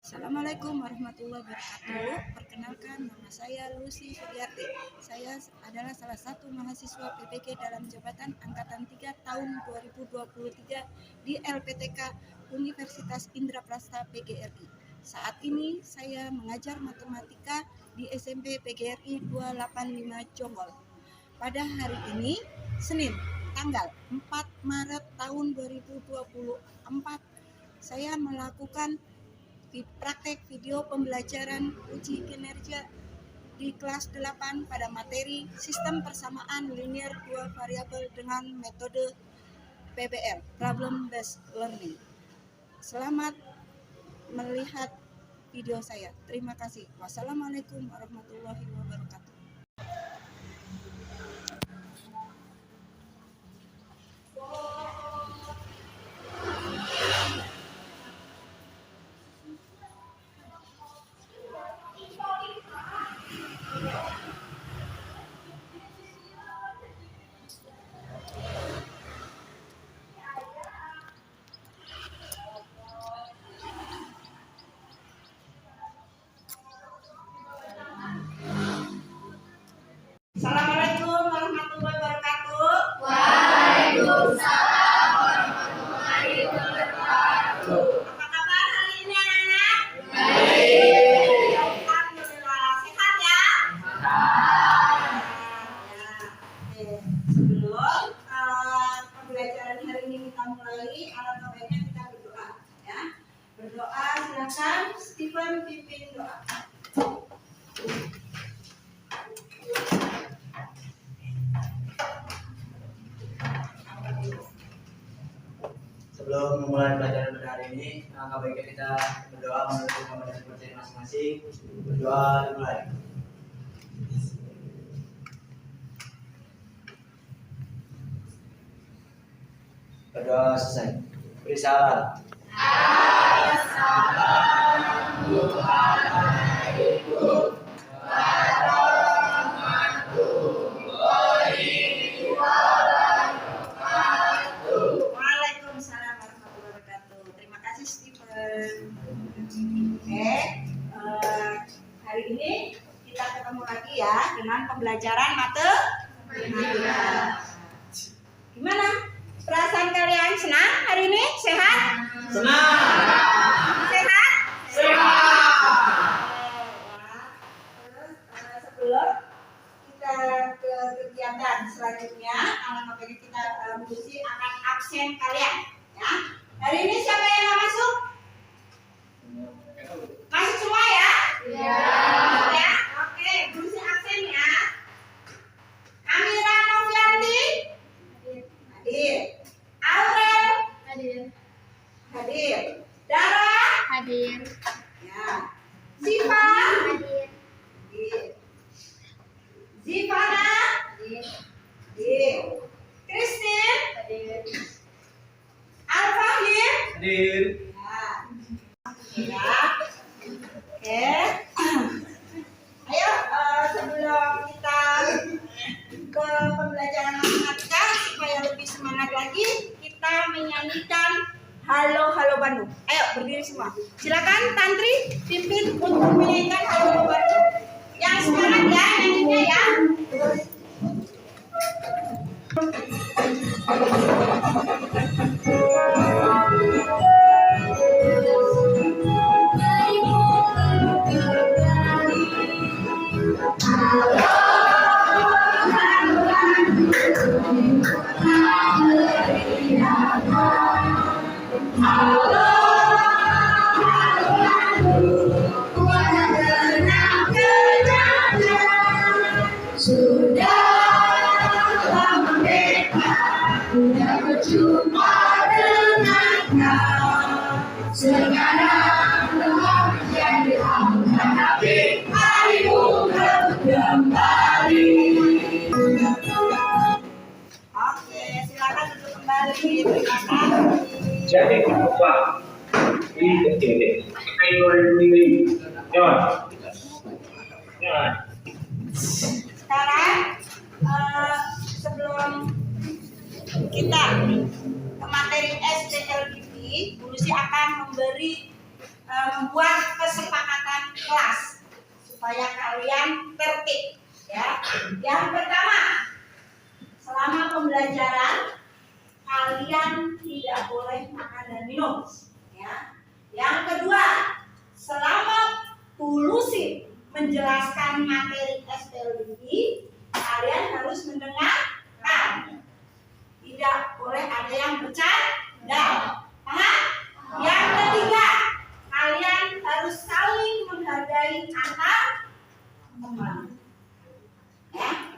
Assalamualaikum warahmatullahi wabarakatuh. Perkenalkan, nama saya Lucy Suryati. Saya adalah salah satu mahasiswa PPG dalam jabatan Angkatan 3 tahun 2023 di LPTK Universitas Indraprasta PGRI. Saat ini saya mengajar matematika di SMP PGRI 285 Jonggol. Pada hari ini, Senin, tanggal 4 Maret tahun 2024, saya melakukan praktek video pembelajaran uji kinerja di kelas 8 pada materi sistem persamaan linear dua variabel dengan metode PBL, Problem Based Learning. Selamat melihat video saya. Terima kasih. Wassalamualaikum warahmatullahi wabarakatuh. Assalamualaikum warahmatullahi wabarakatuh. Waalaikumsalam warahmatullahi wabarakatuh. Apa kabar hari ini anak-anak? Baik. Alhamdulillah. Sehat ya? Oke. Sebelum pembelajaran hari ini kita mulai, alangkah baiknya kita berdoa ya. Berdoa, silakan Stephen pimpin doa. Sebelum memulai pelajaran pada hari ini, alangkah baiknya kita berdoa menutup nama dan percaya masing-masing. Berdoa dimulai. Berdoa selesai. Beri salam. Assalamualaikum warahmatullahi wabarakatuh. Waalaikumsalam warahmatullahi wabarakatuh. Terima kasih Stephen. Oke, hari ini kita ketemu lagi ya dengan pembelajaran matematika. Gimana? Perasaan kalian senang hari ini? Sehat? Senang. Sehat? Terus sebelum kita ke kegiatan selanjutnya, alangkah baiknya kita mengisi akan absen kalian. Ya. Hari ini siapa yang nggak masuk? Masuk semua ya? Ya. Ya. Oke, mengisi absen ya. Amira Novianti? Hadir. Aurel? Hadir. Dara? Hadir. Ya. Siva? Hadir. Hadir. Zivana? Hadir. Christine? Hadir. Al-Fahim? Hadir. Ya. Oke. Ayo, sebelum kita ke pembelajaran matematika supaya lebih semangat lagi, kita menyanyikan Halo Halo Bandung. Ayo berdiri semua. Silakan Tantri pimpin untuk menyanyikan Halo Halo Bandung. Yang semangat ya nyanyinya ya. Sekarang telah menjadi menghadapi harimu kembali. Oke, silakan duduk kembali. Terima kasih. Jadi apa? Ini kecil. Ayo ini. Jangan. Sekarang sebelum kita ke materi STLGP, Bu Lucy akan membuat menjelaskan materi SPLDB, kalian harus mendengarkan. Tidak boleh ada yang bercanda. Paham? Yang ketiga, kalian harus saling menghargai antar teman. Ya?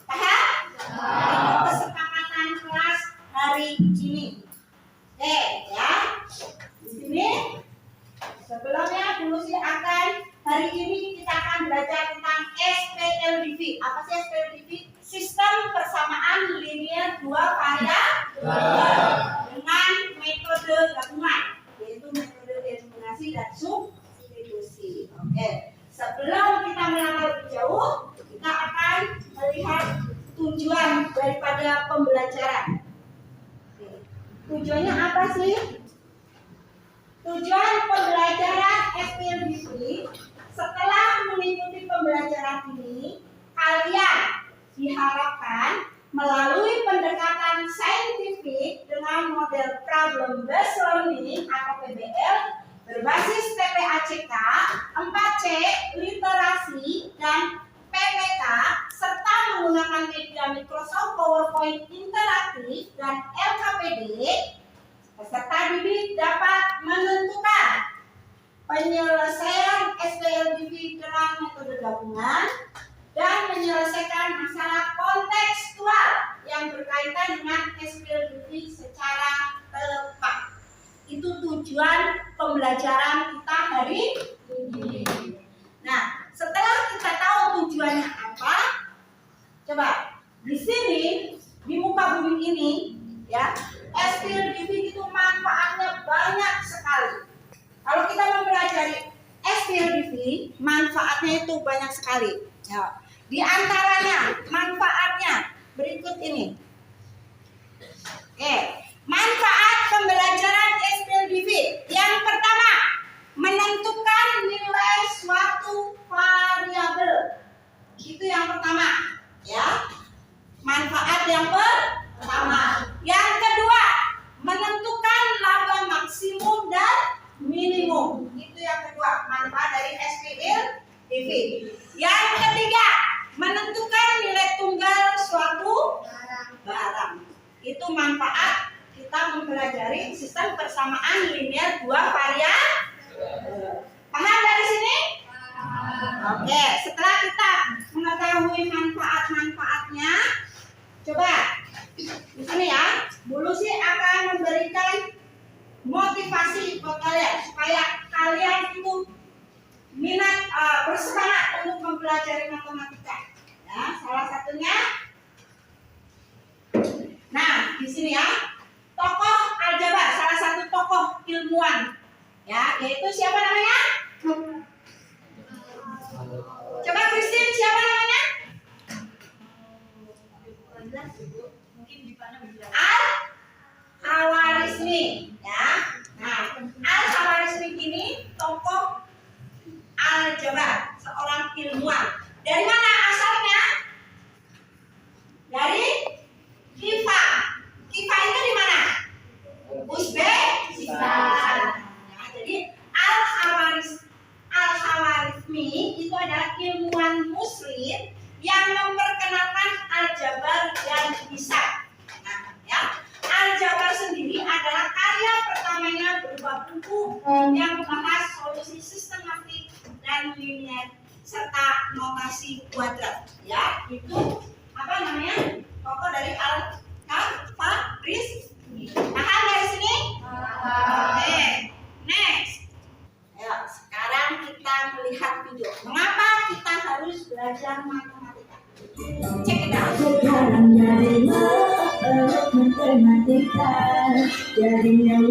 Paham? Itu kesepakatan kelas hari ini. Oke, ya. Di sini sebelumnya dulu sih hari ini kita akan belajar tentang SPLDB. Apa sih SPLDB? Sistem persamaan linear dua variabel dengan metode gabungan, yaitu metode eliminasi dan substitusi. Oke. Sebelum kita melangkah lebih jauh, kita akan melihat tujuan daripada pembelajaran. Oke. Tujuannya apa sih? Tujuan pembelajaran SPLDB, setelah mengikuti pembelajaran ini, kalian diharapkan melalui pendekatan saintifik dengan model problem based learning atau PBL berbasis TPACK, 4C, literasi, dan PPK, serta menggunakan media Microsoft PowerPoint interaktif dan LKPD, peserta didik dapat menentukan penyelesaian SPLDB dengan metode gabungan dan menyelesaikan masalah kontekstual yang berkaitan dengan SPLDB secara tepat. Itu tujuan pembelajaran kita hari ini. Nah, setelah kita tahu tujuannya apa, coba di sini di muka bumi ini, ya, SPLDB itu manfaatnya banyak sekali. Kalau kita mempelajari SPLDB, manfaatnya itu banyak sekali. Ya. Di antaranya manfaatnya berikut ini. Oke, manfaat pembelajaran SPLDB. Yang pertama, menentukan nilai suatu variabel. Itu yang pertama, ya. Manfaat yang pertama. Yang kedua, menentukan laba maksimum dan minimum. Itu yang kedua, manfaat dari SPLDB. Yang ketiga, menentukan nilai tunggal suatu barang. Itu manfaat kita mempelajari sistem persamaan linear dua variabel. Paham dari sini? Oke, setelah kita mengetahui manfaat-manfaatnya, coba di sini ya, dulu sih akan memberikan motivasi buat kalian supaya kalian itu minat, bersemangat untuk mempelajari matematika. Ya, salah satunya, nah di sini ya, tokoh aljabar, salah satu tokoh ilmuwan, ya, yaitu siapa namanya? Coba Christine, siapa namanya? Al-Khawarizmi, ya. Nah, Al-Khawarizmi ini tokoh aljabar, seorang ilmuwan. Dari mana asalnya? Dari Kifa. Kifa itu di mana? Uzbekistan. Ya, jadi Al-Khawarizmi itu adalah ilmuwan muslim yang memperkenalkan aljabar dan hisab. Nah, ya, aljabar sendiri adalah karya pertamanya berupa buku yang membahas solusi sistematik dan linear serta notasi kuadrat. Ya, itu apa namanya? Tokoh dari Al-Khawarizmi. Paham dari sini? Oke, next. Ya, sekarang kita melihat video. Mengapa kita harus belajar matematika? Check it out. Sekarang jadi matematika, jadinya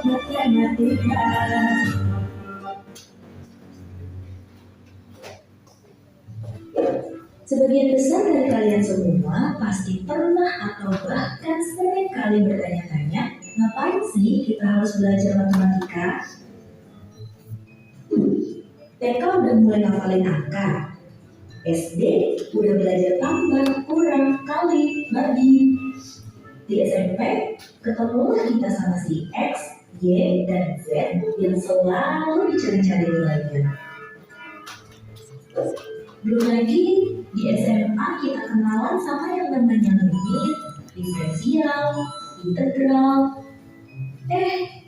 matematika. Sebagian besar dari kalian semua pasti pernah atau bahkan sering kali bertanya-tanya, ngapain sih kita harus belajar matematika? TK udah mulai ngafalin angka, SD udah belajar tambah, kurang, kali, bagi. Di SMP ketemulah kita sama si X, Y, dan Z yang selalu dicari-cari nilainya. Belum lagi di SMA kita kenalan sama yang namanya limit, diferensial, integral.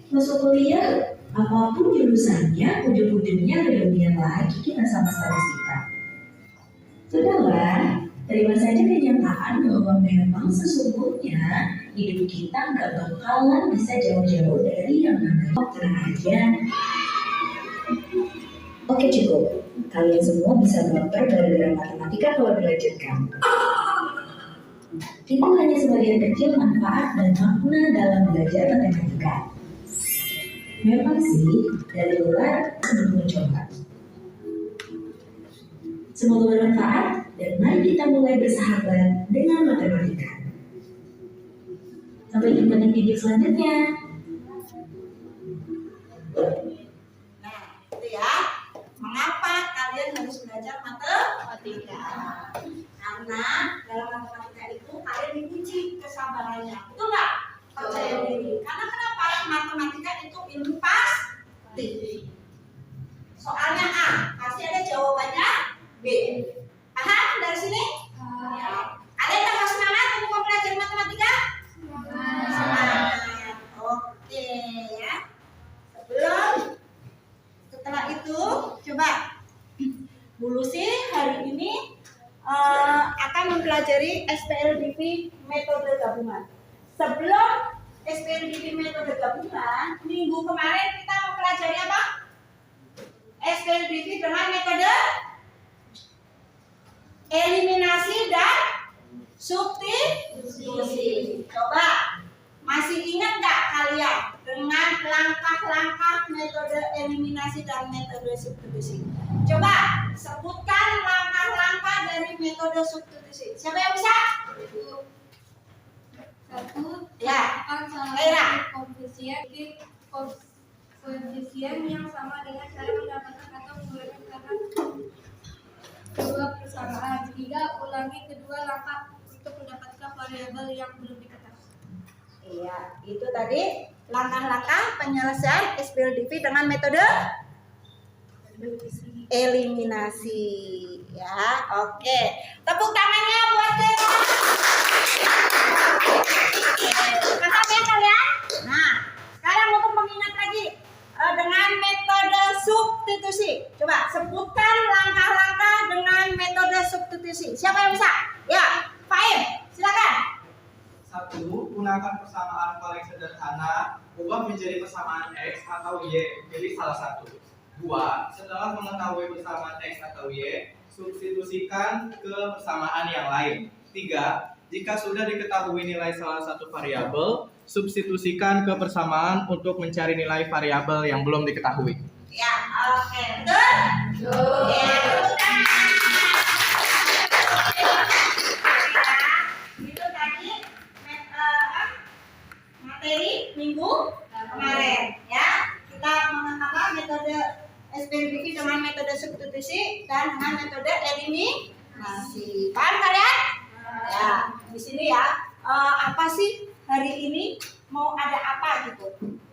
Masuk kuliah, apapun jurusannya, ujung-ujungnya kemudian lagi kita sama statistika. Sudahlah, terima saja kenyataan bahwa memang sesungguhnya hidup kita nggak bakalan bisa jauh-jauh dari yang namanya tenang aja. Oke cukup, kalian semua bisa baper gara-gara matematika kalau dilanjutkan. Itu hanya sebagian kecil manfaat dan makna dalam belajar matematika. Memang sih, dari luar sebelum mencoba. Semoga bermanfaat dan mari kita mulai bersahabat dengan matematika. Sampai jumpa di video selanjutnya. Nah, itu ya. Mengapa kalian harus belajar matematika? Karena dalam matematika itu kalian diuji kesabarannya. Betul nggak? Percaya diri. Karena kenapa? Matematika itu ilmu pasti. Soalnya A, pasti ada jawabannya B. Paham dari sini? Ya. Kalian tambah semangat untuk mempelajari matematika? Semangat. Oke ya. Setelah itu coba Bu Lucy hari ini akan mempelajari SPLDV metode gabungan. Sebelum SPLDV metode gabungan, minggu kemarin kita mempelajari apa? SPLDV dengan metode eliminasi dan substitusi. Coba masih ingat nggak kalian dengan langkah-langkah metode eliminasi dan metode substitusi? Coba sebutkan langkah-langkah dari metode substitusi. Siapa yang bisa? Satu, Ya. salah koefisien yang sama dengan cara mendapatkan atau menggunakan kedua persamaan. Tiga, ulangi kedua langkah untuk mendapatkan variabel yang belum diketahui. Iya, itu tadi langkah-langkah penyelesaian SPLDV dengan metode eliminasi. Ya, oke. Tepuk tangannya buat Dera. Paham ya kalian? Nah, sekarang untuk mengingat lagi dengan metode substitusi. Coba sebutkan langkah-langkah dengan metode substitusi. Siapa yang bisa? Ya, Faim, silakan. 1. Gunakan persamaan paling sederhana, ubah menjadi persamaan X atau Y, pilih salah satu. 2. Setelah mengetahui persamaan X atau Y, substitusikan ke persamaan yang lain. 3. Jika sudah diketahui nilai salah satu variabel, substitusikan ke persamaan untuk mencari nilai variabel yang belum diketahui. Ya, oke. Betul? Ya, betul. Itu tadi materi minggu kemarin ya. Kita mengapa metode SPLDV dengan metode substitusi dan dengan metode eliminasi. Paham kalian? Ya, di sini ya. Apa sih hari ini mau ada apa gitu?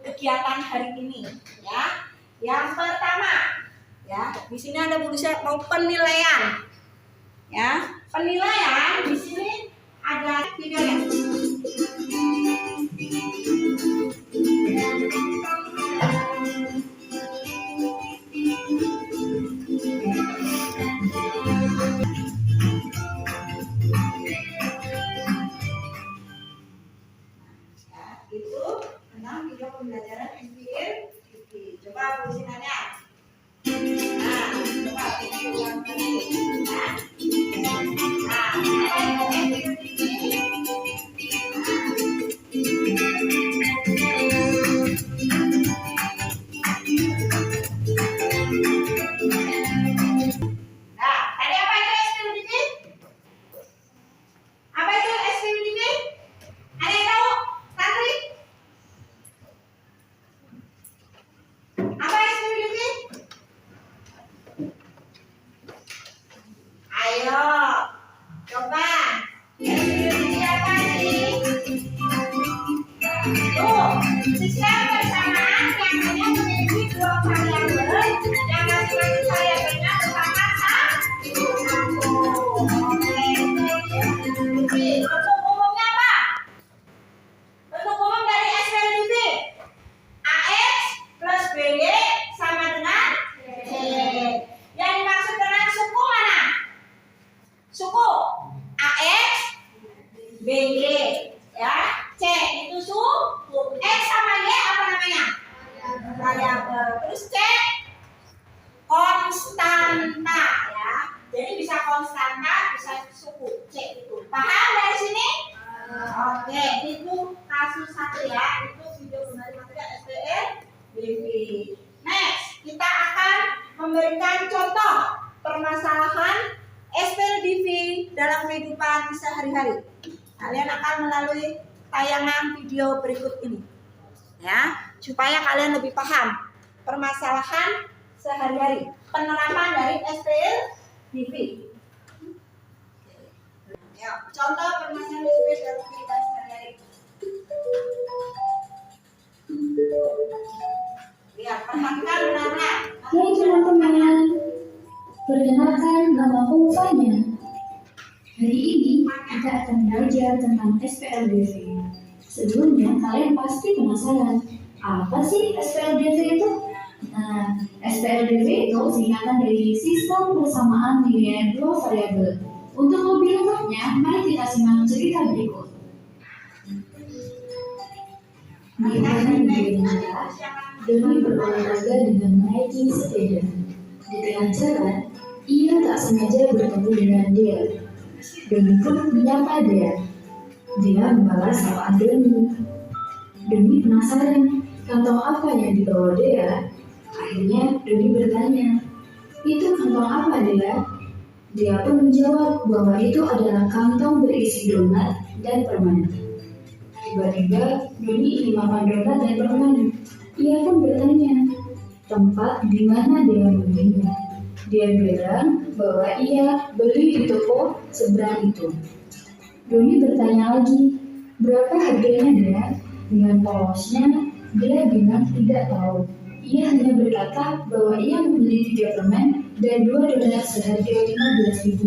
Kegiatan hari ini ya. Yang pertama ya, di sini ada tulisan mau penilaian. Ya, penilaian di sini ada videonya. Itu tentang video pembelajaran SPLDV. Coba tulisannya. Nah, coba kita ulang lagi. Nah, apa itu SPLDV? Oke, itu kasus satu ya. Itu video menarik materi SPL DV. Next, kita akan memberikan contoh permasalahan SPLDV dalam kehidupan sehari-hari. Kalian akan melalui tayangan video berikut ini, ya, supaya kalian lebih paham permasalahan sehari-hari, penerapan dari SPLDV. Ya, contoh permasalahan SPL dalam kehidupan sehari-hari. Lihat, perhatikan benar-benar. Hai teman-teman, perkenalkan namaku Fanya. Hari ini kita akan belajar tentang SPLDV. Sebelumnya kalian pasti penasaran, apa sih SPLDV itu? Nah, SPLDV itu singkatan dari Sistem Persamaan Linear Dua Variabel. Untuk lebih lengkapnya, mari kita simak cerita berikut. Di hari berbeda, Doni berolahraga dengan menaiki sepeda. Di tengah jalan, ia tak sengaja bertemu dengan Dea. Doni pun menyapa Dea. Dea membalas sapaan Doni. Doni penasaran kantong apa yang dibawa Dea. Akhirnya Doni bertanya, "Itu kantong apa, Dea?" Dea pun menjawab bahwa itu adalah kantong berisi donat dan permen. Tiba-tiba Doni ingin makan donat dan permen. Ia pun bertanya, tempat di mana dia membelinya. Dia bilang bahwa ia beli di toko seberang itu. Doni bertanya lagi, berapa harganya dia? Dengan polosnya, dia bilang tidak tahu. Ia hanya berkata bahwa ia membeli 3 permen dan 2 donat seharga Rp15.000.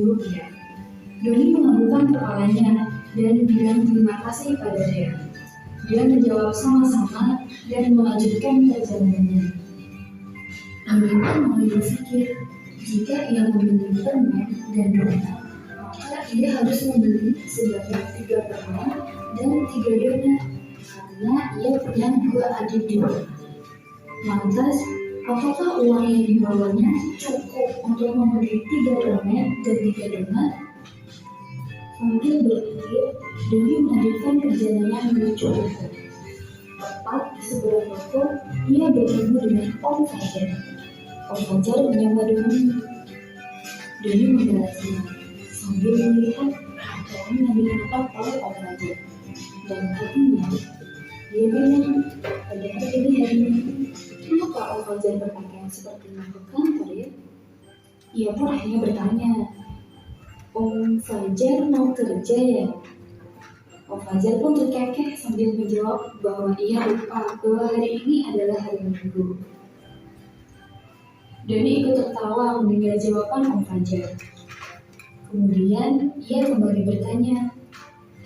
Doni menganggukkan kepalanya dan bilang terima kasih pada dia. Dia menjawab sama-sama dan melanjutkan perjalanannya. Doni pun mulai berpikir, jika ia membeli permen dan donat, maka ia harus membeli sebanyak 3 permen dan 3 donat, karena ia punya 2 adik juga. Lantas, apakah uang yang dibawanya cukup untuk membeli 3 permen dan 3 donat? Sambil berpikir, Doni melanjutkan perjalanan menuju toko. Tepat di seberang toko, ia bertemu dengan Om Fajar. Om Fajar menyapa Doni. Doni membalasnya sambil melihat pakaian yang dikenakan oleh Om Fajar. Dan hatinya, dia bilang, pada hari ini, kenapa Om Fajar berpakaian seperti makhluk kantor ya? Ia pun akhirnya bertanya, Om Fajar mau kerja ya? Om Fajar pun terkekeh sambil menjawab bahwa ia lupa bahwa hari ini adalah hari Minggu. Doni ikut tertawa mendengar jawaban Om Fajar. Kemudian ia kembali bertanya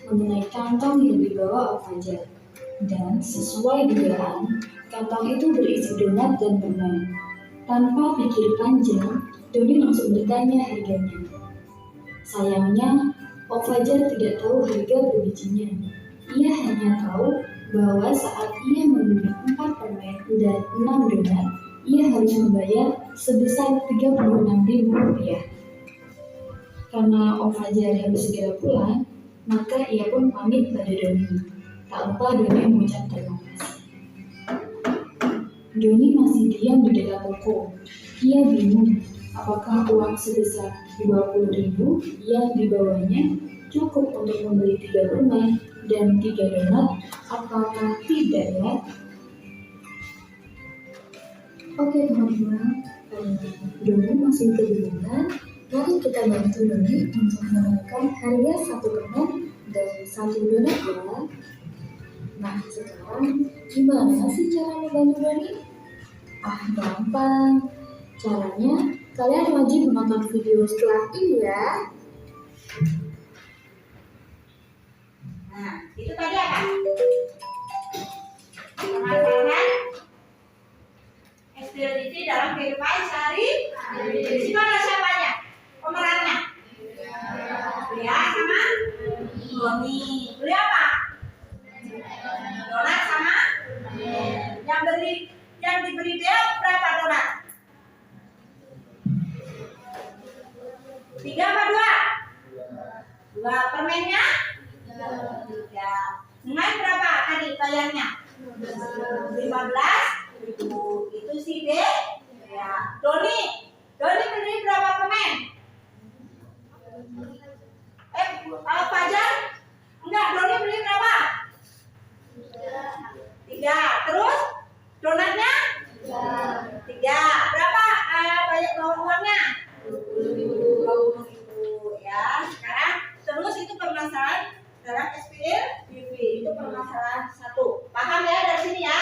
mengenai kantong yang dibawa Om Fajar. Dan sesuai dugaan, kantong itu berisi donat dan permen. Tanpa pikir panjang, Doni langsung bertanya harganya. Sayangnya, Om Fajar tidak tahu harga berbijinya. Ia hanya tahu bahwa saat ia membeli 4 permen dan 6 donat, ia harus membayar sebesar Rp36.000. Karena Om Fajar harus segera pulang, maka ia pun pamit pada Doni. Tak lupa Doni mengucap terima kasih. Doni masih diam di dekat toko. Ia bingung apakah uang sebesar Rp20.000 yang dibawanya cukup untuk membeli 3 permen dan 3 donat, apakah tidak ya? Oke teman-teman, Doni masih kebingungan. Mari kita bantu Doni untuk menemukan harga 1 permen dan 1 donat ya. Nah sekarang gimana sih cara membantu Doni? Gampang. Caranya, kalian wajib menonton video setelah ini ya. Nah, itu tadi apa? Permasalahan SPLDV dalam kehidupan sehari-hari. Siapa siapanya? Pemerannya? Ya, sama Doni. Beli apa? Donat sama? Yang diberi dia berapa donat? 3 apa 2? 2. Permennya? 3. kaliannya? 15.000. Itu si D. Ya, Doni beli berapa permen? Fajar? Enggak, Doni beli berapa? 3. Terus donatnya? 3. Berapa banyak uangnya? 20.000 ya. Sekarang terus itu permasalahan dalam SPL BV itu permasalahan 1. Paham ya dari sini ya?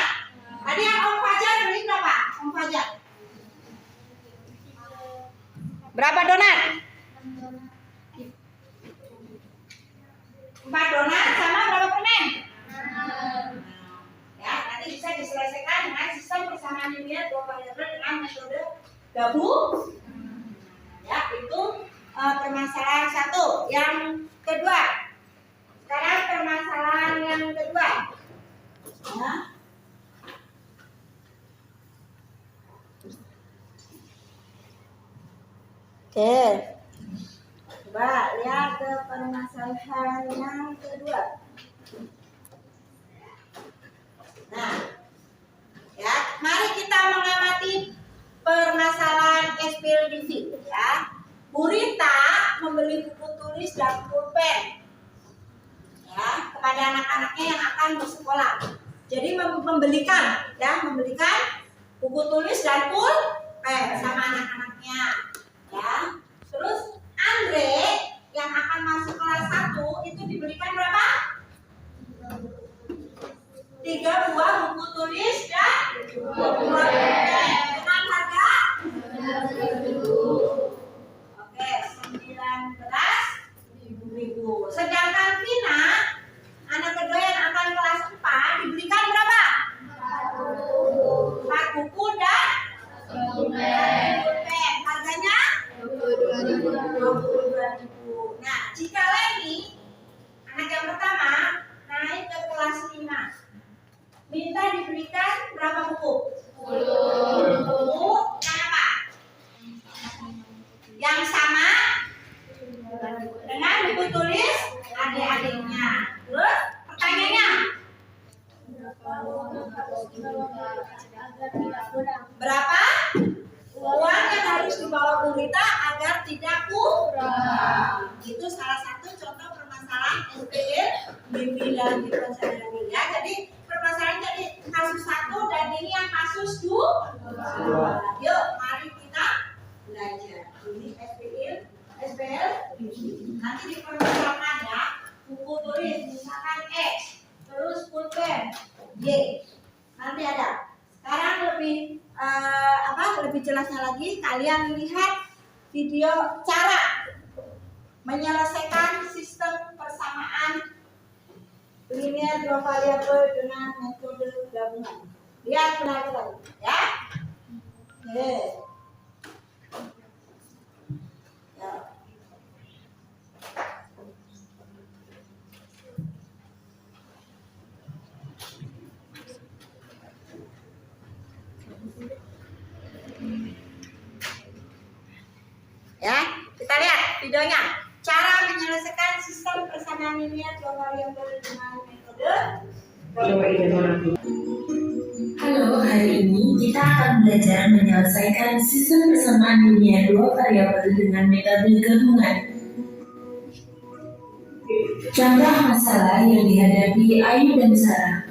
Tadi yang Om Fajar beli berapa? Om Fajar? Berapa donat? 4 donat sama berapa permen? Ya, nanti bisa diselesaikan dengan sistem persamaan linear 2 variabel dengan metode gabung. Ya, itu permasalahan 1. Yang kedua. Sekarang permasalahan yang kedua. Ya. Oke. Coba lihat ke permasalahan yang kedua. Nah, ya, mari kita mengamati permasalahan SPLDV ya. Bu Rita membeli buku tulis dan pulpen ya kepada anak-anaknya yang akan bersekolah. Jadi membelikan buku tulis dan pulpen sama anak-anaknya ya. Terus Andre yang akan masuk kelas 1 itu dibelikan berapa? 3 buah buku tulis dan 2 pulpen dengan harga 19.000. Sedangkan Vina anak kedua yang akan kelas 4 dibelikan berapa? 4 buku dan 1 pulpen. Harganya 22.000. Nah, jika Leni anak yang pertama naik ke kelas 5 minta dibelikan berapa buku? 10 buku. Kenapa? Yang sama dengan buku tulis adik-adiknya. Terus pertanyaannya, berapa uang yang harus dibawa Bu Rita agar tidak kurang? Itu salah satu contoh permasalahan SPL BV dan diferensiasi ya. Jadi permasalahan jadi kasus 1 dan ini yang kasus 2. Yuk, mari kita belajar. Ini SPL BV. Nanti dipermasalahkan ya. Buku tulis misalkan X, terus pulpen Y. Nanti ada. Sekarang lebih jelasnya lagi, kalian lihat video cara menyelesaikan sistem persamaan linear 2 variabel dengan metode gabungan. Lihat lagi ya. Oke. Ya. Ya, kita lihat videonya. Cara menyelesaikan sistem persamaan linear 2 variabel dengan metode gabungan. Halo, hari ini kita akan belajar menyelesaikan sistem persamaan linear 2 variabel dengan metode gabungan. Contoh masalah yang dihadapi Ayu dan Sarah.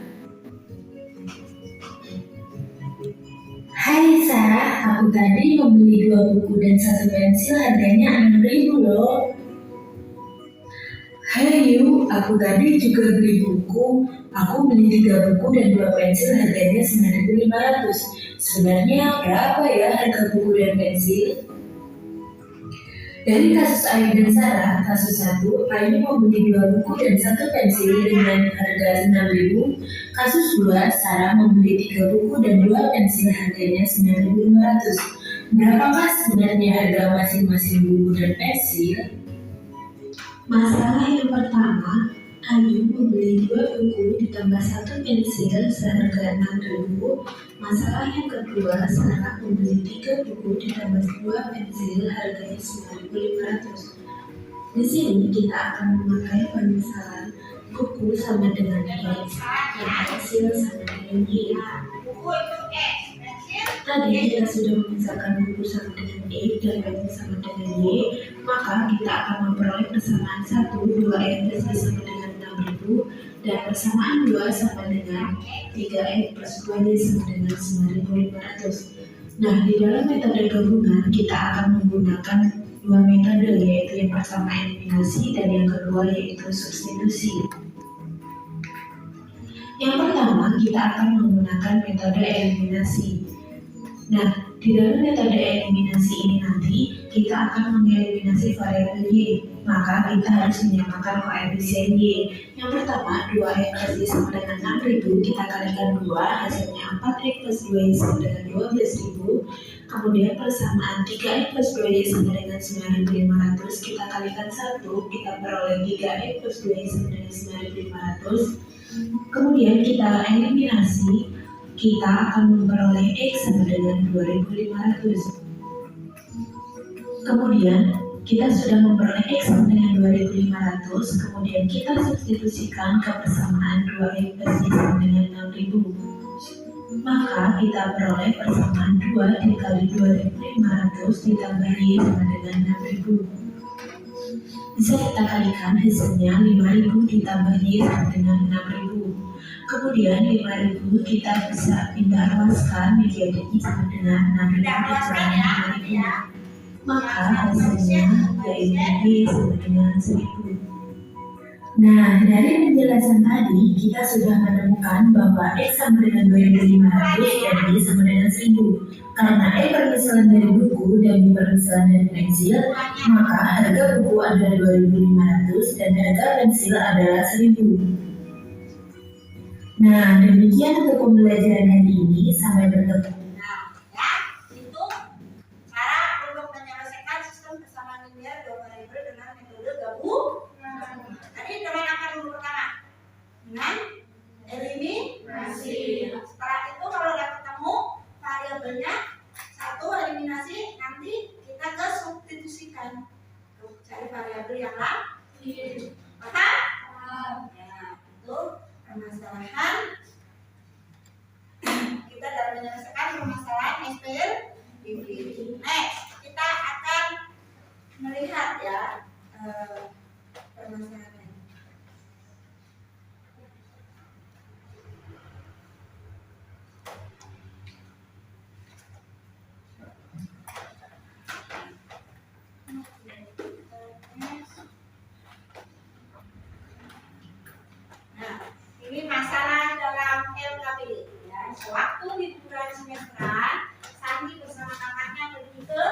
Hai Sarah, aku tadi membeli 2 buku dan 1 pensil harganya 6.000 loh. Hai Yu, aku tadi juga beli buku. Aku beli 3 buku dan 2 pensil harganya 9.500. Sebenarnya berapa ya harga buku dan pensil? Dari kasus Ayu dan Sarah, kasus 1, Ayu membeli 2 buku dan 1 pensil dengan harga 6.000. Kasus 2, Sarah membeli 3 buku dan 2 pensil harganya 9.500. Berapakah sebenarnya harga masing-masing buku dan pensil? Masalah yang pertama, Ayu membeli 2 buku ditambah 1 pensil seharga 6.000. Masalah yang kedua, Sarah membeli 3 buku ditambah 2 pensil harganya 9.500. Di sini kita akan memakai permasalahan buku sama dengan X, dan pensil sama dengan Y. Tadi kita sudah memisahkan buku sama dengan X dan pensil sama dengan Y, maka kita akan memperoleh persamaan 1, 2X plus Y sama dengan 6.000, dan persamaan 2 sama dengan 3X plus 2Y sama dengan 9.500. Nah, di dalam metode gabungan kita akan menggunakan dua metode, yaitu yang pertama eliminasi dan yang kedua yaitu substitusi. Yang pertama kita akan menggunakan metode eliminasi. Nah, di dalam metode eliminasi ini nanti kita akan mengeliminasi variabel Y, maka kita harus menyamakan koefisien Y. Yang pertama 2X plus Y sama dengan 6.000, kita kalikan 2, hasilnya 4X plus 2Y sama dengan 12.000. Kemudian persamaan 3X plus 2Y sama dengan 9.500, kita kalikan 1, kita peroleh 3X plus 2Y sama dengan 9.500. Kemudian kita eliminasi, kita akan memperoleh X sama dengan 2.500. Kemudian kita sudah memperoleh X sama dengan 2.500, kemudian kita substitusikan ke persamaan 2X plus Y sama dengan 6.000. Maka kita peroleh persamaan 2 dikali 2.500 ditambah Y sama dengan 6.000. Bisa kita kalikan, hasilnya 5.000 ditambah Y sama dengan 6.000. Kemudian 5.000 kita bisa pindah luaskan menjadi Y sama dengan 6.000 dikurangi 5.000. Maka hasilnya yaitu Y sama dengan 1.000. Nah, dari penjelasan tadi kita sudah menemukan bahwa X sama dengan 2.500 dan Y sama dengan 1.000. Karena X permisalan dari buku dan Y permisalan dari pensil, maka harga buku adalah 2.500 dan harga pensil adalah 1.000. Nah, demikian untuk pembelajaran hari ini. Sampai bertemu. Nah, ya, itu cara untuk menyelesaikan sistem persamaan linear dua variabel dengan metode gabungan. Tadi dengan apa dulu pertama? Dengan eliminasi. Setelah itu kalau udah ketemu variabelnya satu eliminasi, nanti kita ke substitusikan. Tuh, cari variabel yang lain. Paham? Ya, itu permasalahan kita dalam menyelesaikan permasalahan SPL. Next, kita akan melihat ya permasalahan. Ini masalah dalam LKPD ya. Sewaktu liburan semesteran, Sandi bersama kakaknya pergi ke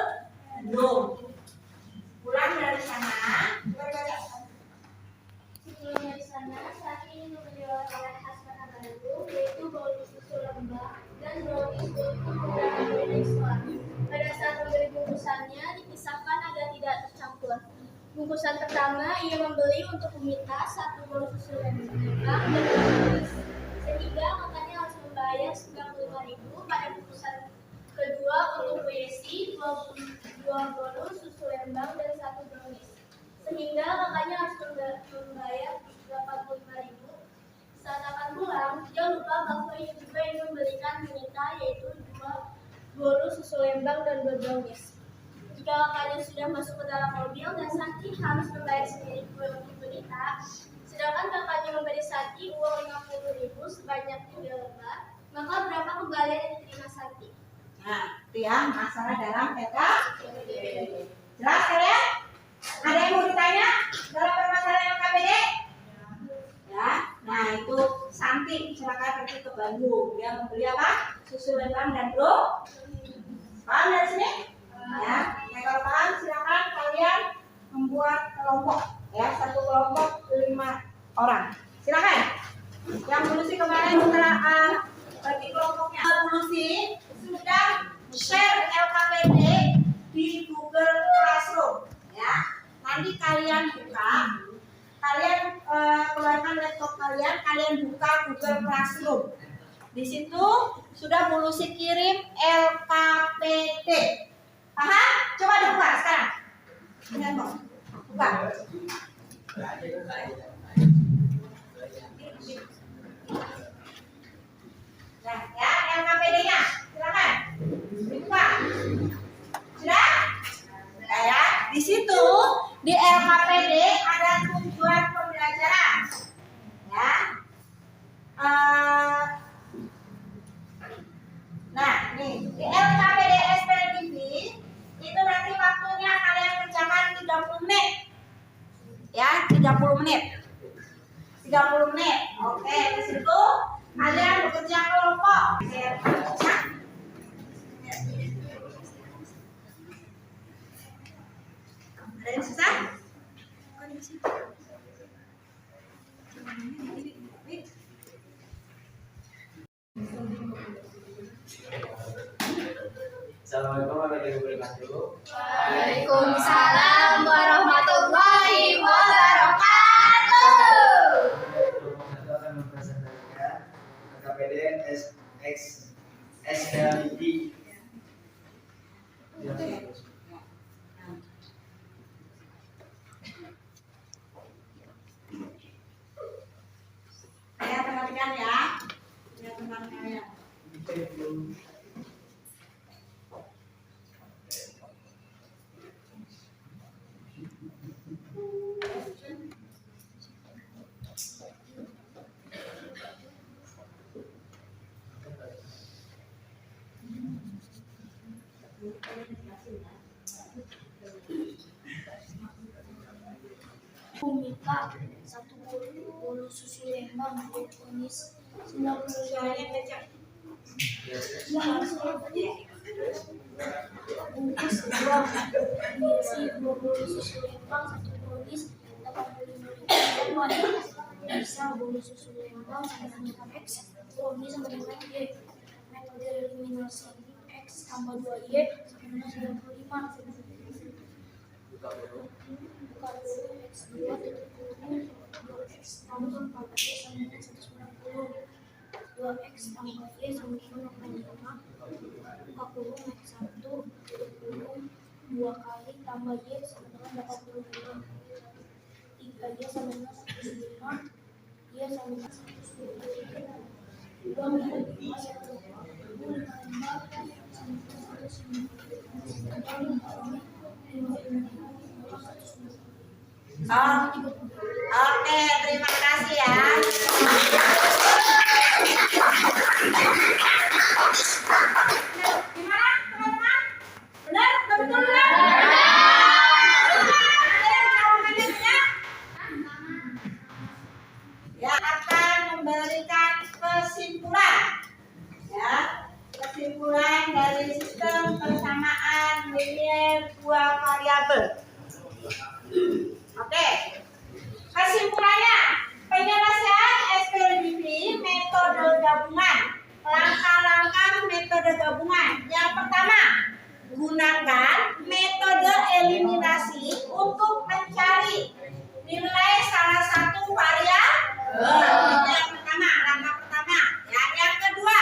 Bandung. Pulang dari sana, Sebelum dari sana, Sandi ingin membeli oleh-oleh khas kota Bandung, yaitu bolu susu lembah dan brownies untuk beberapa dari sekolah. Pada saat membeli bungkusannya, dipisahkan agar tidak tercampur. Bungkusan pertama ia membeli untuk Umita 1 bolu susu lembah dan brownies, sehingga makanya harus membayar 95.000. Pada bungkusan kedua untuk Besi 2 bolu susu lembang dan 1 brownies, sehingga makanya harus membayar 85.000. Saat akan pulang, dia lupa bahwa ia juga ingin membelikan Umita, yaitu 2 bolu susu lembang dan 2 brownies. Jika kakaknya sudah masuk ke dalam mobil dan Santi harus membayar sendiri kue untuk Bonita, sedangkan kakaknya memberi Santi uang 50.000 sebanyak 3 lembar, maka berapa kembalian yang diterima Santi? nah, itu ya masalah dalam LKPD. Jelas kalian? Ada yang mau ditanya dalam permasalahan LKPD? Ya, nah itu Santi silakan pergi ke Bandung. Dia membeli apa? Susu lembang dan bro. Paham dari sini? Ya, nah kalau paham silakan kalian membuat kelompok ya, satu kelompok 5 orang. Silakan. Yang Bulusi kemarin setelah bagi kelompoknya, Bulusi sudah share LKPD di Google Classroom ya. Nanti kalian buka, kalian keluarkan laptop kalian buka Google Classroom. Di situ sudah Bulusi kirim LKPD. Paham? Coba dibuka sekarang. Lihat kok. Buka. Di LKPD ada tujuan pembelajaran, ya. Nah, nih di LKPD SPLTV itu nanti waktunya kalian kerjakan 30 menit, ya, 30 menit. 30 menit. Oke, di situ kalian bekerja kelompok. Ada yang susah? Assalamualaikum warahmatullahi wabarakatuh. Waalaikumsalam warahmatullahi wabarakatuh. Satu akan mempresentasikan KPD SPLTV. Saya perhatikan ya. Ya, teman kalian. Komika 1 bolu susu Lembang Unis 90 Soalnya baca. bungkus 2 berisi 2 bolu susu Lembang 1 Unis 85.000 bisa bolu susu Lembang sama dengan X Unis sama dengan Y. Metode eliminasi X tambah 2Y sama dengan 95. Buka dulu X2 2X tambah 4Y sama dengan 190. 2X tambah Y sama dengan 65. Buka kurung X1 kurung 2 kali tambah Y sama dengan 85. 3Y sama dengan 105. Y sama dengan 110. 2 kali 5 sama dengan 5 Oke, terima kasih ya. Gimana teman-teman? Benar? Betul benar? Kalian jawabannya benar? Ya, akan memberikan kesimpulan. Ya, kesimpulan dari sistem persamaan linear dua variabel. Oke, kesimpulannya penyelesaian SPLTV metode gabungan. Langkah-langkah metode gabungan. Yang pertama, gunakan metode eliminasi untuk mencari nilai salah satu variabel. Itu yang pertama, langkah pertama. Ya, yang kedua,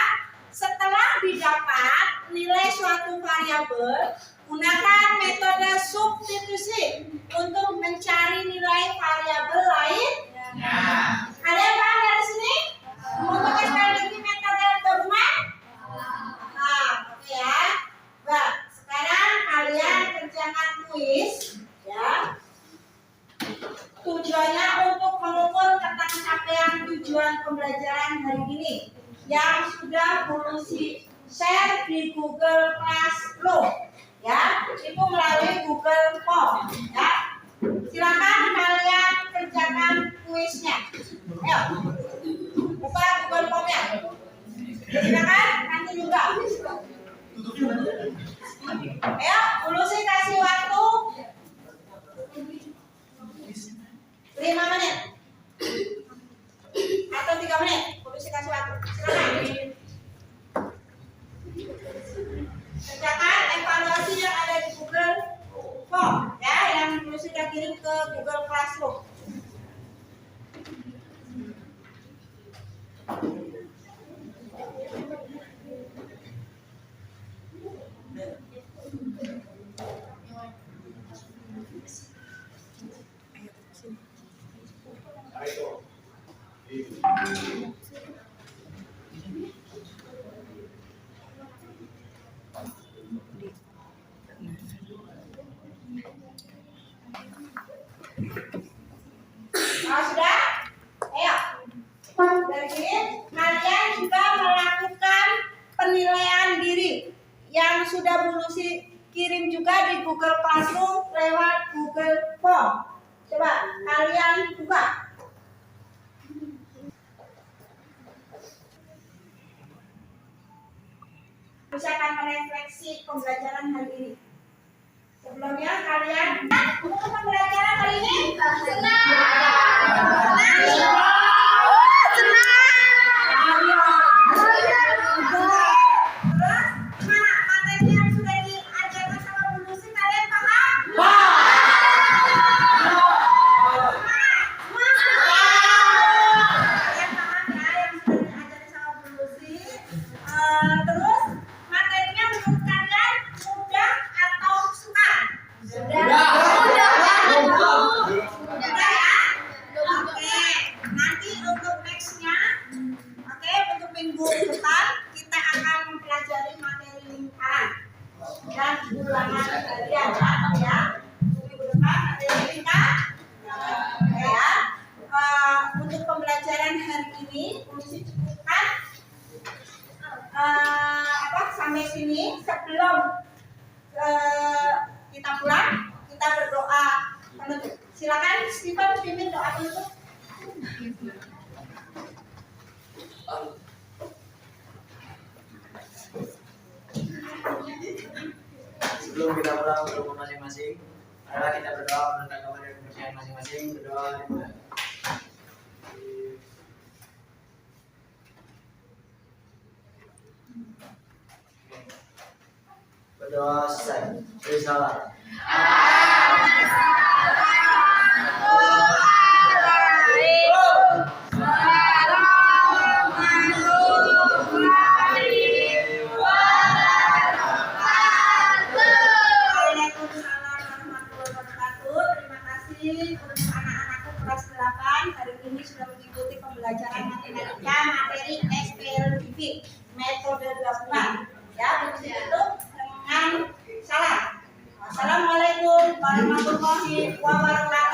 setelah didapat nilai suatu variabel, gunakan metode substitusi untuk mencari nilai variabel lain. Kalian paham dari sini? Untuk SPLTV metode gabungan? Nah, oke ya. Nah, sekarang kalian kerjakan kuis, ya. Tujuannya untuk mengukur ketercapaian tujuan pembelajaran hari ini yang sudah Lucy share di Google Classroom. Ya, itu melalui Google Form. Ya, silakan kalian kerjakan kuisnya. Ayo, buka Google Form-nya. Silakan, nanti juga. Ayo, Lucy kasih waktu 5 menit atau 3 menit. Lucy kasih waktu. Silakan. Kerjakan evaluasi yang ada di Google Form, ya, yang sudah kirim ke Google Classroom. yang sudah Bu Lucy kirim juga di Google Classroom lewat Google Form. Coba kalian buka. Misalkan merefleksi pembelajaran hari ini. Sebelumnya kalian untuk pembelajaran hari ini senang. Untuk pembelajaran hari ini, Lucy cukupkan sampai sini. Sebelum kita pulang, kita berdoa penutup. Silakan Stephen pimpin doa penutup. Sebelum kita pulang ke rumah masing-masing, adalah kita berdoa menentang kepada kepercayaan masing-masing. Berdoa dimulai. Berdoa selesai. Beri salam. Untuk anak-anakku kelas 8 hari ini sudah mengikuti pembelajaran matematika materi SPLDV metode gabungan. Ya, begitu dengan salam. Assalamualaikum warahmatullahi wabarakatuh.